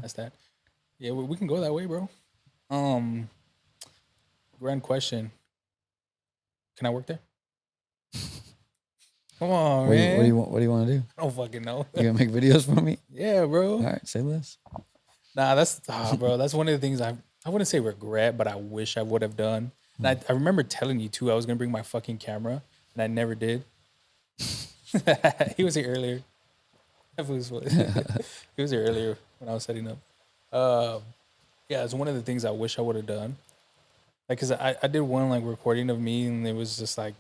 ask that. Yeah, we can go that way, bro. Grand question. Can I work there? Come on, man. What do you want to do? I don't fucking know. You gonna make videos for me? Yeah, bro. All right, say less. Nah, bro. That's one of the things I wouldn't say regret, but I wish I would have done. And I remember telling you too, I was gonna bring my fucking camera, and I never did. He was here earlier. He was here earlier when I was setting up. Yeah, it's one of the things I wish I would have done. Like, cause I did one like recording of me, and it was just like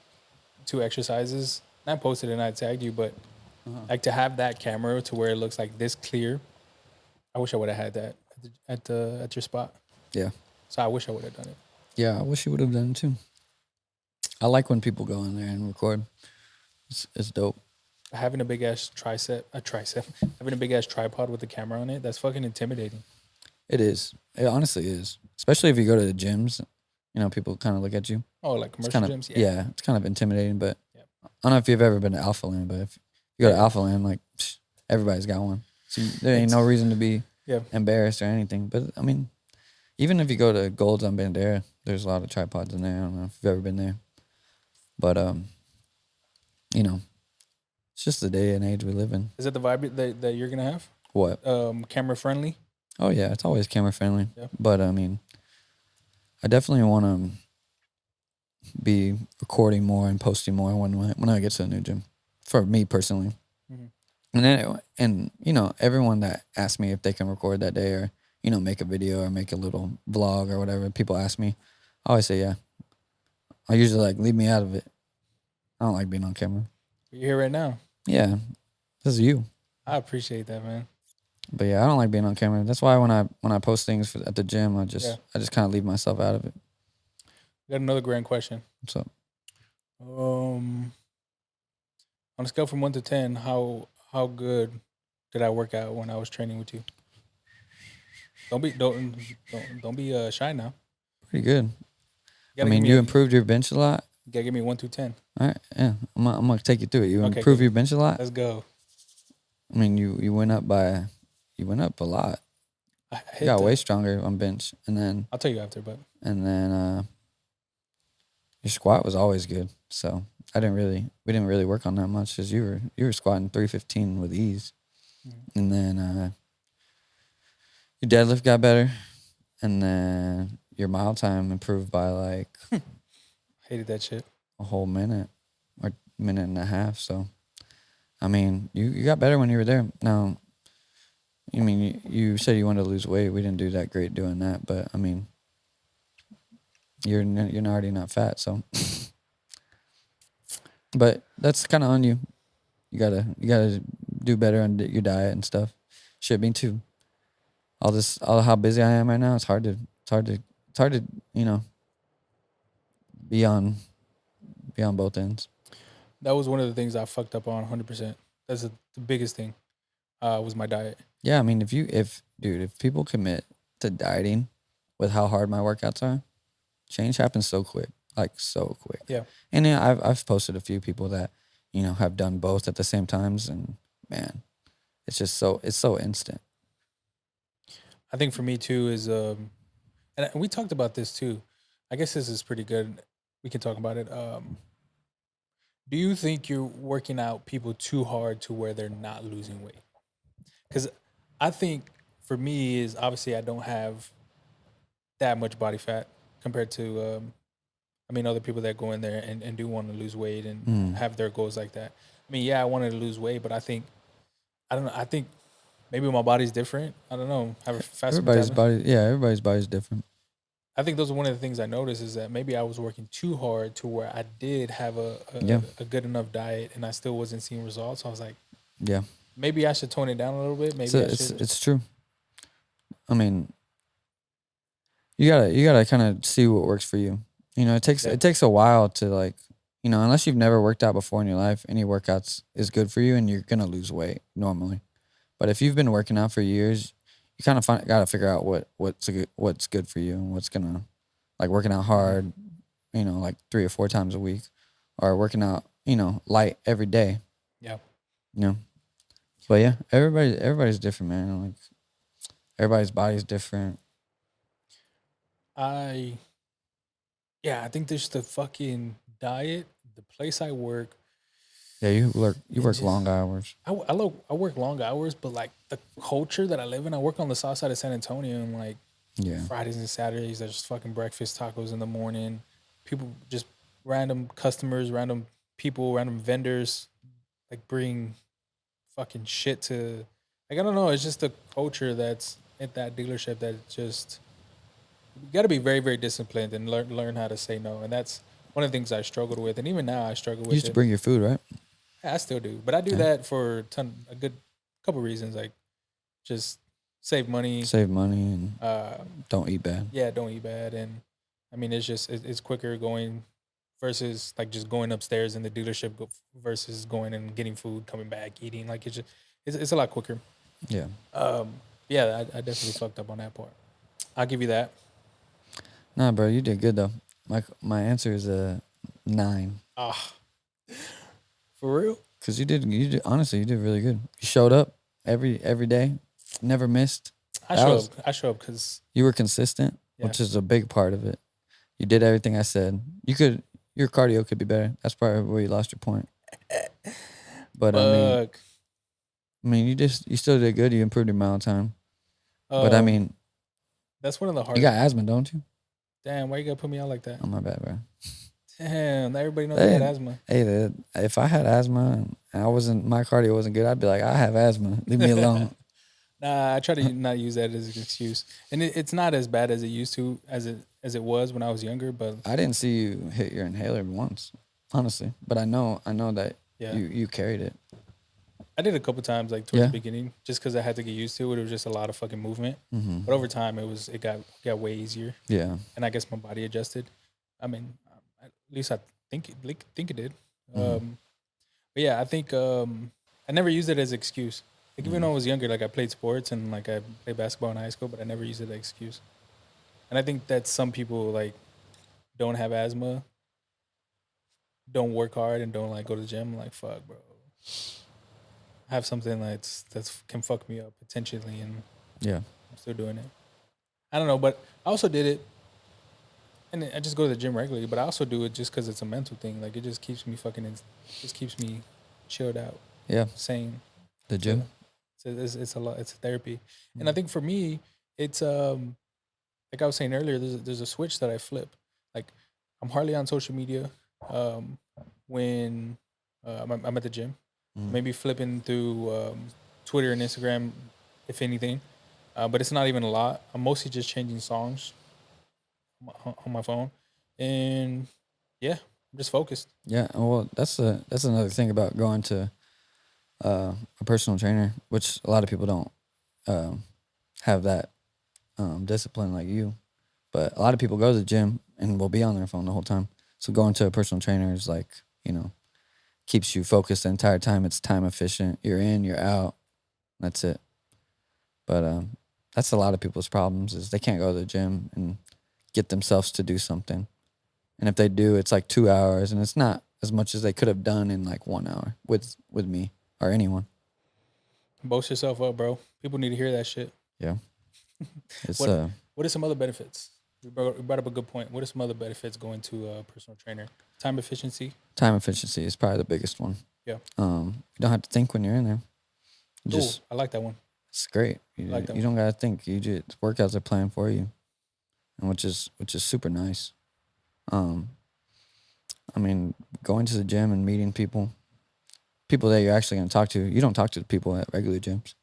2 exercises. And I posted it and I tagged you, but like to have that camera to where it looks like this clear, I wish I would have had that at your spot. Yeah. So I wish I would have done it. Yeah, I wish you would have done it too. I like when people go in there and record. It's dope. Having a big ass having a big ass tripod with the camera on it, that's fucking intimidating. It is. It honestly is. Especially if you go to the gyms, people kind of look at you. Oh, like commercial gyms? Yeah, it's kind of intimidating, but I don't know if you've ever been to Alpha Land, but if you go to Alpha Land, like everybody's got one. So there ain't no reason to be embarrassed or anything. But I mean, even if you go to Gold's on Bandera, there's a lot of tripods in there. I don't know if you've ever been there. But it's just the day and age we live in. Is that the vibe that you're gonna have? What? Camera friendly? Oh yeah, it's always camera friendly. Yeah. But I mean, I definitely want to be recording more and posting more when I get to the new gym. For me personally. Mm-hmm. And then everyone that asks me if they can record that day or make a video or make a little vlog or whatever, people ask me, I always say yeah. I usually like leave me out of it. I don't like being on camera. You're here right now. Yeah, this is you. I appreciate that, man. But yeah, I don't like being on camera. That's why when I post things at the gym, I just kind of leave myself out of it. Got another grand question. What's up? On a scale from 1 to 10, how good did I work out when I was training with you? Don't be shy now. Pretty good. I mean, you improved your bench a lot. You gotta give me 1 through 10. All right, yeah, I'm gonna take you through it. You improved your bench a lot. Let's go. I mean, you went up a lot. You got way stronger on bench, and then I'll tell you after, but and then your squat was always good. So we didn't really work on that much because you were squatting 315 with ease, and then your deadlift got better, and then your mile time improved by like hated that shit. A whole minute or minute and a half. So I mean, you got better when you were there. Now, I mean, you said you wanted to lose weight. We didn't do that great doing that, but I mean, you're already not fat, so. But that's kind of on you. You gotta do better on your diet and stuff. Shit, me too. All how busy I am right now. It's hard to be on both ends. That was one of the things I fucked up on 100%. That's the biggest thing. Was my diet. Yeah, I mean, if people commit to dieting with how hard my workouts are, change happens so quick, like so quick. Yeah. And yeah, I've posted a few people that have done both at the same times, and man, it's so instant. I think for me too is and we talked about this too. I guess this is pretty good. We can talk about it. Do you think you're working out people too hard to where they're not losing weight? Because I think for me is obviously I don't have that much body fat compared to, other people that go in there and do want to lose weight and have their goals like that. I mean, yeah, I wanted to lose weight, but I think maybe my body's different. I don't know. Have a faster everybody's body's different. I think those are one of the things I noticed is that maybe I was working too hard to where I did have a good enough diet and I still wasn't seeing results. So I was like, yeah, maybe I should tone it down a little bit. Maybe it's true. I mean, you gotta kind of see what works for you. It takes a while to like unless you've never worked out before in your life, any workouts is good for you, and you're gonna lose weight normally. But if you've been working out for years, you kind of got to figure out what's good for you and what's gonna, like, working out hard, like 3 or 4 times a week, or working out, light every day. Yeah. You know. But yeah, everybody's different, man. Like, everybody's body's different. I think there's the fucking diet, the place I work. Yeah, you work just- long hours. I work long hours, but like the culture that I live in, I work on the south side of San Antonio, and like Yeah. Fridays and Saturdays, there's just fucking breakfast tacos in the morning. People just random customers, random people, random vendors, like bring fucking shit to. Like, I don't know. It's just the culture that's at that dealership that just you got to be very very disciplined and learn how to say no, and that's one of the things I struggled with, and even now I struggle You with used to it. bring your food, right? Yeah, I still do, but I do Yeah. that for a good couple reasons, like just save money. Save money and Uh, don't eat bad. yeah, don't eat bad, and I mean it's just it's quicker going versus like just going upstairs in the dealership versus going and getting food, coming back, eating. Like it's a lot quicker. Yeah. Yeah, I definitely fucked up on that part. I'll give you that. Nah, bro, you did good though. My answer is a 9. Ah, for real? Cause honestly, you did really good. You showed up every day, never missed. I That show was- up. I show up because You were consistent, Yeah. which is a big part of it. You did everything I said. Your cardio could be better. That's probably where you lost your point. But I mean, you still did good. You improved your mile time. But I mean, that's one of the you hardest. got asthma, don't you? Damn, why you gotta put me out like that? Oh, my bad, bro. Damn, everybody knows I got Hey. asthma. Hey, if I had asthma and my cardio wasn't good, I'd be like, I have asthma. Leave me alone. Nah, I try to not use that as an excuse, and it's not as bad as it used to as it was when I was younger. But I didn't see you hit your inhaler once, honestly. But I know that yeah, you carried it. I did a couple times like towards Yeah. the beginning, just because I had to get used to it. It was just a lot of fucking movement. Mm-hmm. But over time, it got way easier, Yeah. and I guess my body adjusted. I mean, at least I think it did. Mhm. But yeah, I think I never used it as an excuse. Like even Mm-hmm. when I was younger, like I played sports and like I played basketball in high school, but I never used it as an excuse. And I think that some people like don't have asthma, don't work hard, and don't like go to the gym. Like fuck, bro. I have something that's can fuck me up potentially, and Yeah. I'm still doing it. I don't know, but I also did it, and I just go to the gym regularly. But I also do it just because it's a mental thing. Like it just keeps me just keeps me chilled out, Yeah. sane. The gym. It's a lot. It's therapy, and I think for me, it's like I was saying earlier. There's a switch that I flip. Like I'm hardly on social media when I'm at the gym. Mhm. Maybe flipping through Twitter and Instagram, if anything. But it's not even a lot. I'm mostly just changing songs on my phone, and yeah, I'm just focused. Yeah. Well, that's another thing about going to a personal trainer, which a lot of people don't have that discipline like you. But a lot of people go to the gym and will be on their phone the whole time. So going to a personal trainer is like, keeps you focused the entire time. It's time efficient. You're in, you're out. That's it. But that's a lot of people's problems is they can't go to the gym and get themselves to do something. And if they do, it's like 2 hours, and it's not as much as they could have done in like 1 hour with me or anyone. Boast yourself up, bro. People need to hear that shit. Yeah. It's What are some other benefits? You brought up a good point. What are some other benefits going to a personal trainer? Time efficiency. time efficiency is probably the biggest one. Yeah. You don't have to think when you're in there. Just I like that one. It's great. You, like that you don't gotta think. You just workouts are planned for you, and which is super nice. I mean, going to the gym and meeting people that you're actually gonna talk to. You don't talk to the people at regular gyms.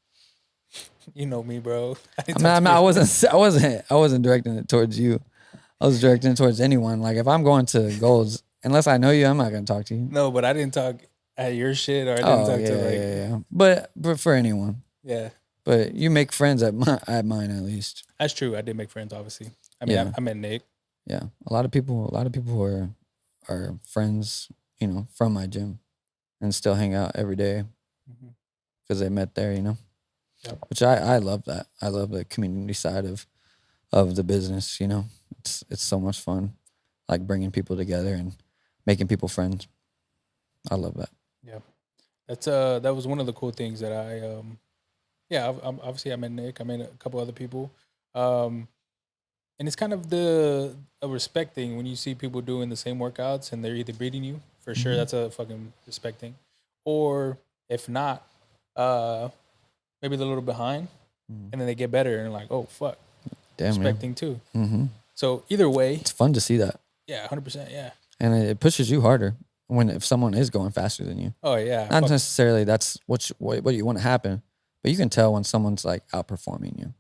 You know me, bro. I wasn't directing it towards you. I was directing it towards anyone. Like if I'm going to Gold's, unless I know you, I'm not gonna talk to you. No, but I didn't talk at your shit, or I didn't talk to like. Yeah. But for anyone. Yeah. But you make friends at mine at least. That's true. I did make friends, obviously. I mean, Yeah. I met Nick. Yeah, a lot of people are friends from my gym and still hang out every day Mhm. because they met there, Yep. which I love that. I love the community side of the business, It's so much fun, like bringing people together and making people friends. I love that. Yeah. That was one of the cool things that yeah, obviously I met Nick. I met a couple other people. Um, and it's kind of a respect thing when you see people doing the same workouts and they're either beating you for sure. Mhm. That's a fucking respect thing, or if not, uh, maybe they're a little behind Mhm. and then they get better and like, oh fuck, Damn, yeah. respecting too. hmm So either way, It's fun to see that, yeah, 100%, yeah. and it pushes you harder if someone is going faster than you. Oh yeah, Not fuck necessarily that's what you want to happen, but you can tell when someone's like outperforming you.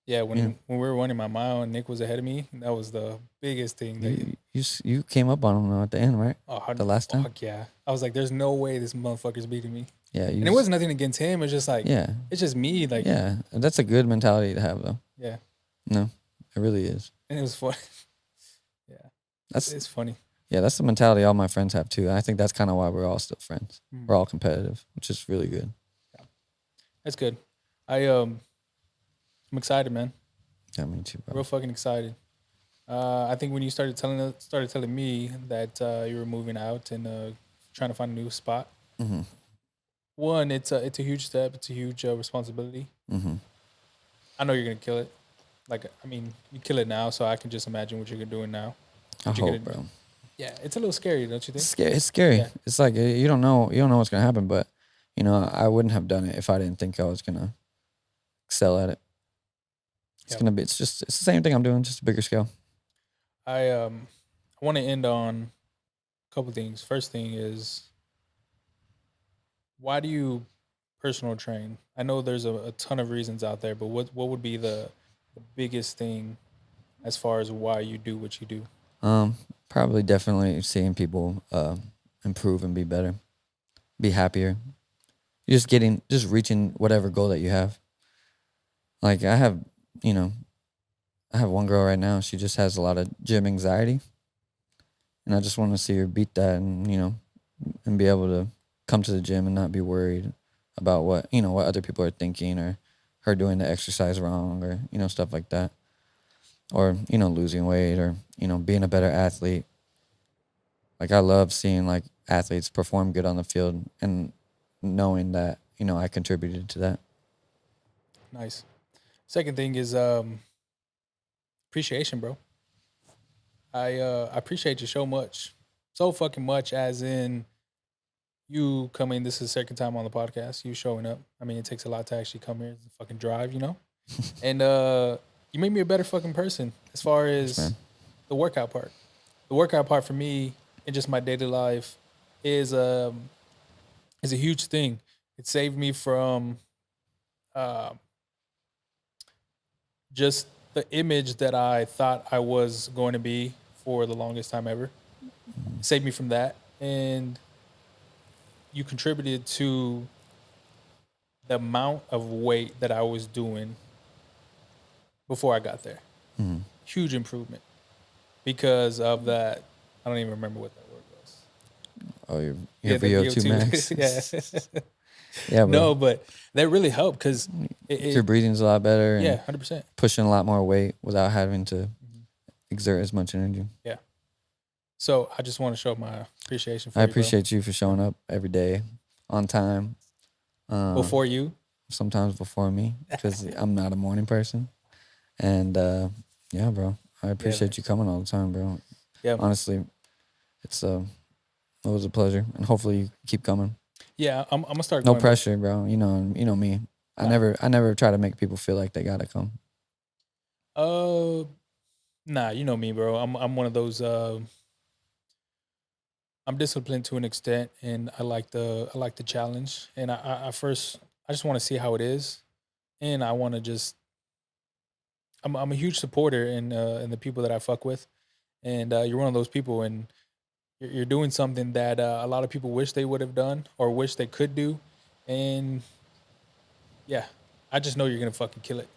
yeah. You know, When we were running my mile and Nick was ahead of me, that was the biggest thing. you came up on them though at the end, right? Oh, The last time. fuck yeah. I was like, there's no way this motherfucker's beating me. Yeah, And it wasn't nothing against him. It's just like, yeah, it's just me. Like, yeah. That's a good mentality to have, though. yeah. No, it really is. And it was fun. Yeah. That's It's funny. yeah, that's the mentality all my friends have too. And I think that's kind of why we're all still friends. Mm. We're all competitive, which is really good. That's good. I'm excited, man. Yeah, me too, bro. Real fucking excited. I think when you started telling me that you were moving out and trying to find a new spot, Mm-hmm. one, it's a huge step. It's a huge responsibility. Mm-hmm. I know you're gonna kill it. Like, I mean, you kill it now, so I can just imagine what you're doing now. I What you're hope, gonna, bro. yeah, it's a little scary, don't you think? It's scary. It's scary. Yeah. It's like you don't know what's gonna happen, but I wouldn't have done it if I didn't think I was gonna excel at it. It's Yep. gonna be. It's the same thing I'm doing, just a bigger scale. I want to end on a couple things. First thing is, why do you personal train? I know there's a ton of reasons out there, but what would be the biggest thing as far as why you do what you do? Probably definitely seeing people improve and be better, be happier. Just reaching whatever goal that you have. Like you know, I have one girl right now. She just has a lot of gym anxiety, and I just want to see her beat that, and be able to come to the gym and not be worried about what other people are thinking, or her doing the exercise wrong, or stuff like that, or losing weight, or being a better athlete. Like I love seeing like athletes perform good on the field and knowing that I contributed to that. Nice. Second thing is appreciation, bro. I appreciate you so much, so fucking much. As in, you coming. This is the second time on the podcast. You showing up. I mean, it takes a lot to actually come here. It's a fucking drive, And you made me a better fucking person as far Thanks, as man. the workout part. The workout part for me in just my daily life is is a huge thing. It saved me from uh, just the image that I thought I was going to be for the longest time ever. It saved me from that, and you contributed to the amount of weight that I was doing before I got there. Mhm. Huge improvement because of that. I don't even remember what that word was. Oh, your Yeah, the VO2 max. yeah. Yeah, bro. No, but that really helped because Your breathing's a lot better. yeah, And 100%. pushing a lot more weight without having to exert as much energy. Yeah. So I just want to show my appreciation for I you, bro. appreciate you for showing up every day on time. Before you, Sometimes before me, because I'm not a morning person. And yeah, bro, I appreciate you coming all the time, bro. yeah, Honestly, it was a pleasure, and hopefully you keep coming. yeah. I'm gonna start No going. pressure, bro. You know me. I never try to make people feel like they gotta come. Nah, you know me, bro. I'm one of those. I'm disciplined to an extent, and I like the challenge. And I just want to see how it is, and I want to just. I'm a huge supporter in the people that I fuck with, and you're one of those people, and you're doing something that a lot of people wish they would have done or wish they could do, and yeah, I just know you're gonna fucking kill it.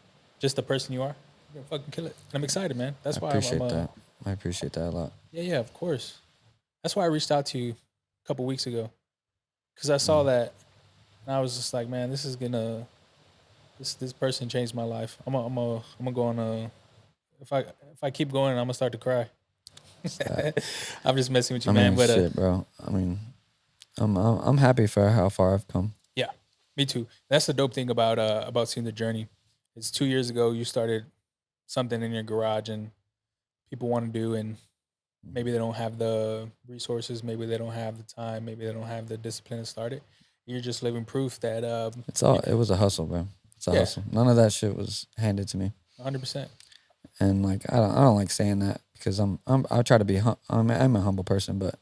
Just the person you are, you're gonna fucking kill it. And I'm excited, man. That's I why appreciate that. I appreciate that a lot. yeah, of course. That's why I reached out to you. a couple weeks ago because I saw that and I was just like, man, this is gonna this person changed my life. I'm gonna go on a if I keep going, I'm gonna start to cry. That. I'm just messing with you, I man. mean, But shit, bro. I mean, I'm happy for how far I've come. yeah, me too. That's the dope thing about seeing the journey. It's 2 years ago you started something in your garage and people want to do, and maybe they don't have the resources, maybe they don't have the time, maybe they don't have the discipline to start it. You're just living proof that It's all. It was a hustle, bro. It's a yeah, hustle. None of that shit was handed to me. 100%. And like I don't like saying that because I try to be I'm a humble person, but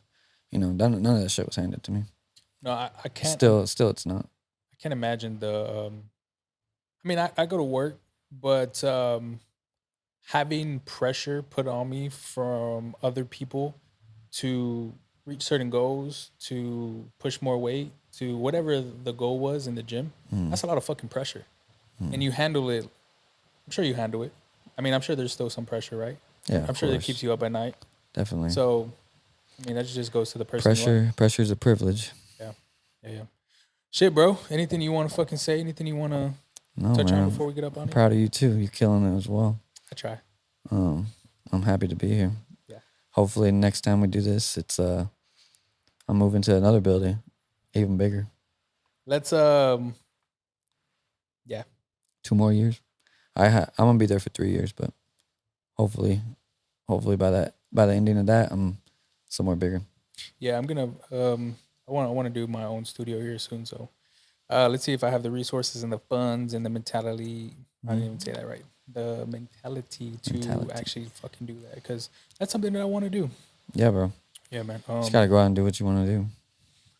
you know none of that shit was handed to me. No, I can't. Still it's not. I can't imagine the. I mean, I go to work, but having pressure put on me from other people to reach certain goals, to push more weight, to whatever the goal was in the gym, that's a lot of fucking pressure. And you handle it. I'm sure you handle it. I mean, I'm sure there's still some pressure, right? Yeah, I'm of sure that course. keeps you up at night. Definitely. So, I mean, that just goes to the person you are. Pressure is a privilege. Yeah. Yeah, yeah. Shit, bro. Anything you want to fucking say? Anything you want to No, touch on man. before we get up on I'm it? proud of you too. You're killing it as well. I try. I'm happy to be here. Yeah. Hopefully next time we do this, it's I'm moving to another building, even bigger. Let's yeah. 2 more years. I'm gonna be there for 3 years, but hopefully by the ending of that, I'm somewhere bigger. Yeah, I'm gonna I wanna do my own studio here soon. So let's see if I have the resources and the funds and the mentality. I didn't even say that right. The mentality to actually fucking do that because that's something that I want to do. Yeah, bro. Yeah, man. Just gotta go out and do what you want to do.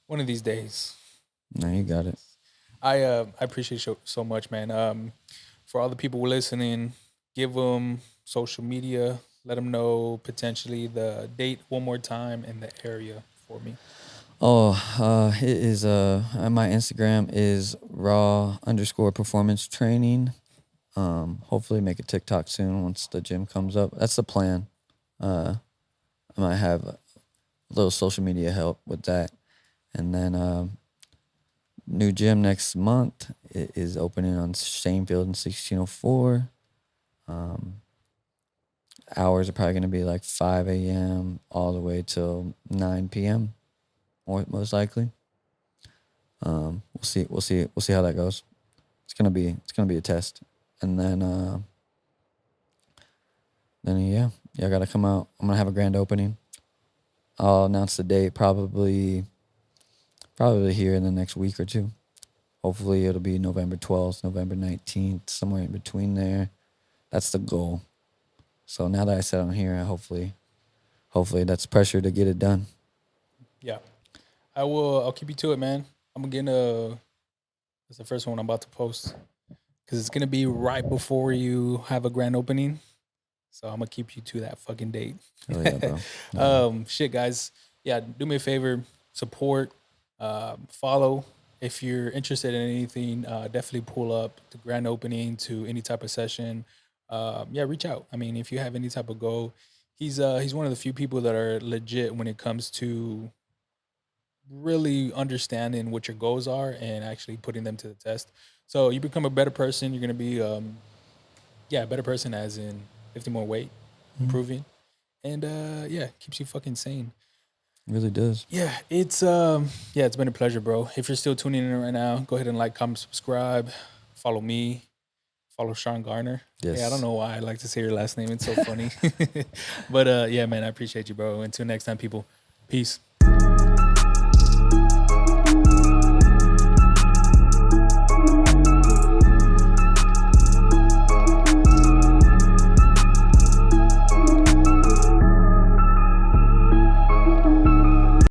One of these days. No, you got it. I appreciate you so much, man. For all the people listening, give them social media. Let them know potentially the date one more time and the area for me. Oh, it is my Instagram is raw_performance training. Hopefully make a TikTok soon once the gym comes up. That's the plan. I might have a little social media help with that. And then new gym next month. It is opening on Shanefield in 1604. Hours are probably going to be like 5 a.m. all the way till 9 p.m. or most likely. We'll see how that goes. It's gonna be a test, and then yeah, I gotta come out. I'm gonna have a grand opening. I'll announce the date probably here in the next week or two. Hopefully it'll be November 12th, November 19th, somewhere in between there. That's the goal. So now that I said I'm here, hopefully that's pressure to get it done. Yeah, I'll keep you to it, man. I'm gonna. That's the first one I'm about to post because it's gonna be right before you have a grand opening. So I'm gonna keep you to that fucking date. Oh yeah, bro. Shit, guys. Yeah, do me a favor, support, follow. If you're interested in anything, definitely pull up the grand opening to any type of session. Yeah, reach out. I mean, if you have any type of goal, he's one of the few people that are legit when it comes to really understanding what your goals are and actually putting them to the test. So you become a better person. You're gonna be a better person as in lifting more weight, improving, and yeah, keeps you fucking sane. It really does. Yeah, it's been a pleasure, bro. If you're still tuning in right now, go ahead and like, comment, subscribe, follow me, follow Sean Garner. Yes. Yeah, I don't know why I like to say your last name. It's so funny. But yeah, man, I appreciate you, bro. Until next time, people. Peace.